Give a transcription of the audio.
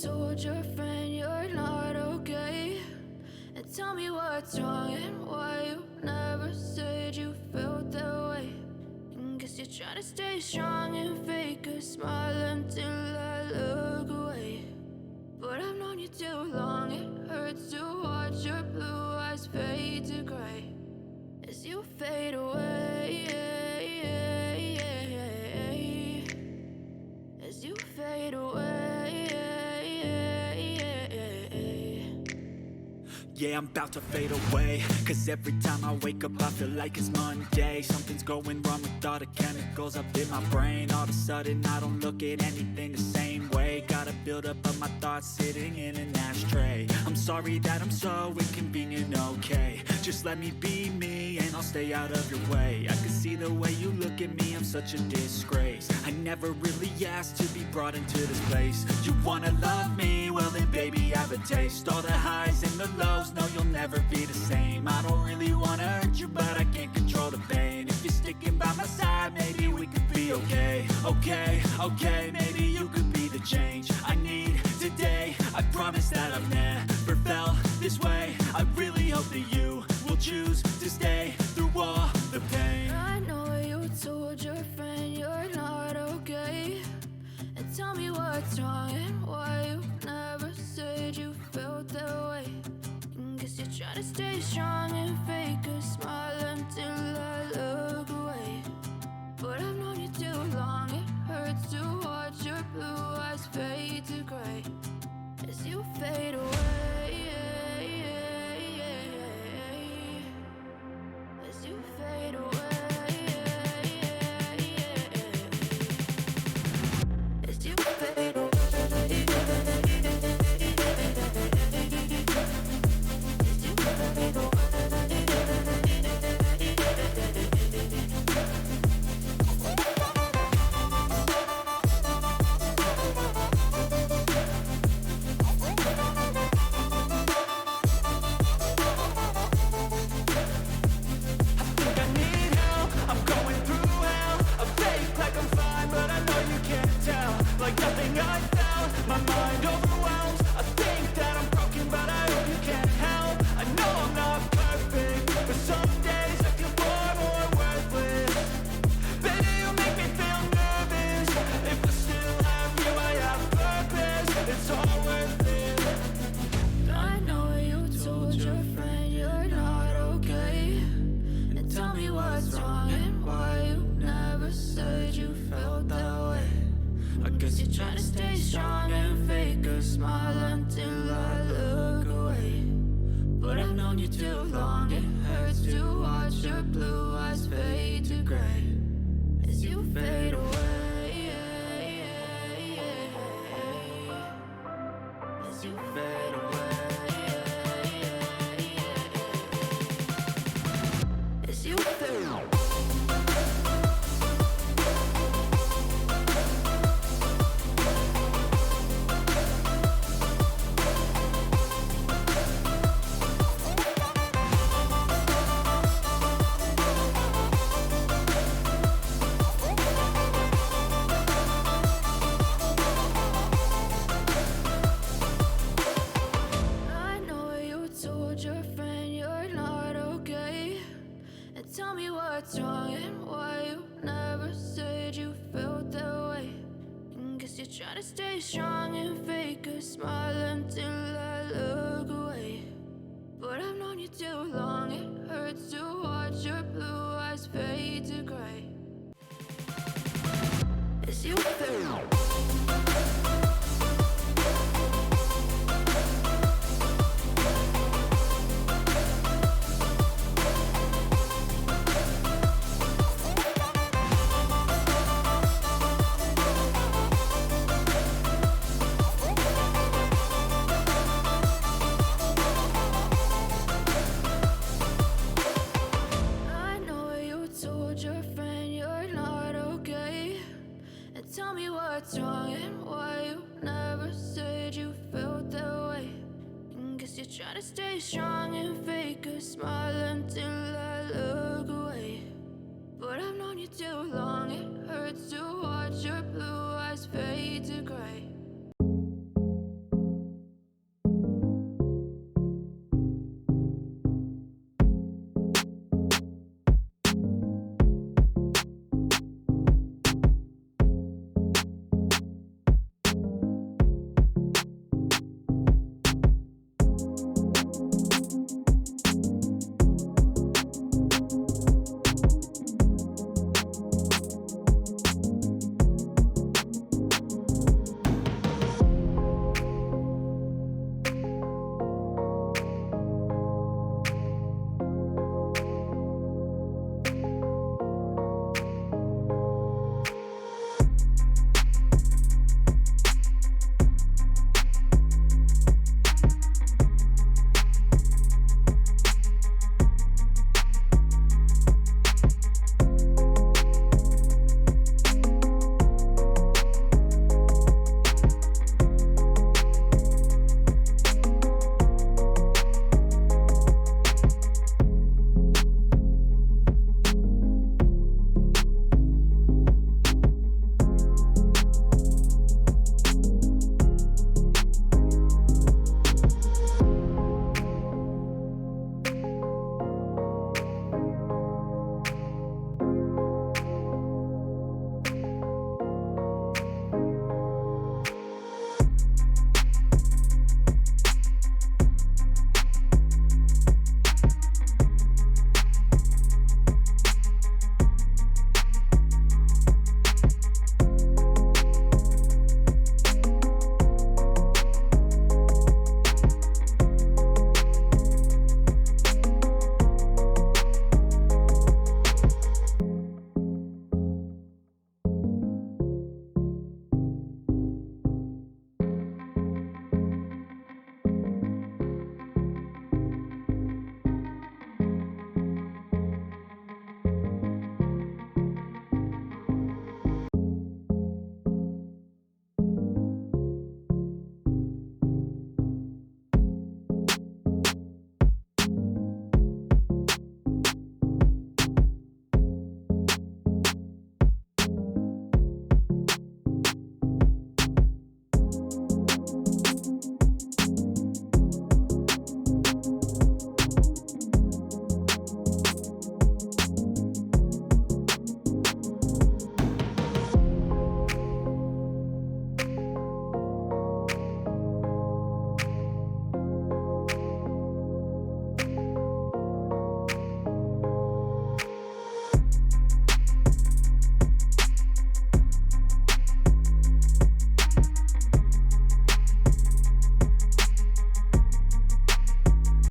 told your friend you're not okay, and tell me what's wrong and why you never said you felt that way. And guess you're trying to stay strong and fake a smile until I look away. But I've known you too long, it hurts to watch your blue eyes fade to gray as you fade away, as you fade away. Yeah, I'm about to fade away, cause every time I wake up I feel like it's Monday. Something's going wrong with all the chemicals up in my brain. All of a sudden I don't look at anything the same way. Got a buildup of my thoughts sitting in an ashtray. I'm sorry that I'm so inconvenient, okay. Just let me be me and I'll stay out of your way. I can see the way you look at me, I'm such a disgrace. I never really asked to be brought into this place. You wanna love me? Well then baby, have a taste. All the highs and the lows, no, you'll never be the same. I don't really wanna hurt you, but I can't control the pain. If you're sticking by my side, maybe we could be okay. Okay, maybe you could be the change I need today. I promise that I've never felt this way. I really hope that you will choose to stay through all the pain. I know you told your friend you're not okay, and tell me what's wrong and why you never said you felt that way. And guess you're trying to stay strong and fake a smile until I look away. But I've known you too long, it hurts to watch your blue eyes fade to gray as you fade away, as you fade away. As you fade away. known you too long. It hurts to watch your blue eyes fade to gray as you fade away. As you fade away. As you fade away. Tell me what's wrong and why you never said you felt that way. And guess you're trying to stay strong and fake a smile until I look away. But I've known you too long, it hurts to watch your blue eyes fade to gray as you fade away. Tell me what's wrong and why you never said you felt that way. And guess you're trying to stay strong and fake a smile until I look away. But I've known you too long, it hurts to watch your blue eyes fade to gray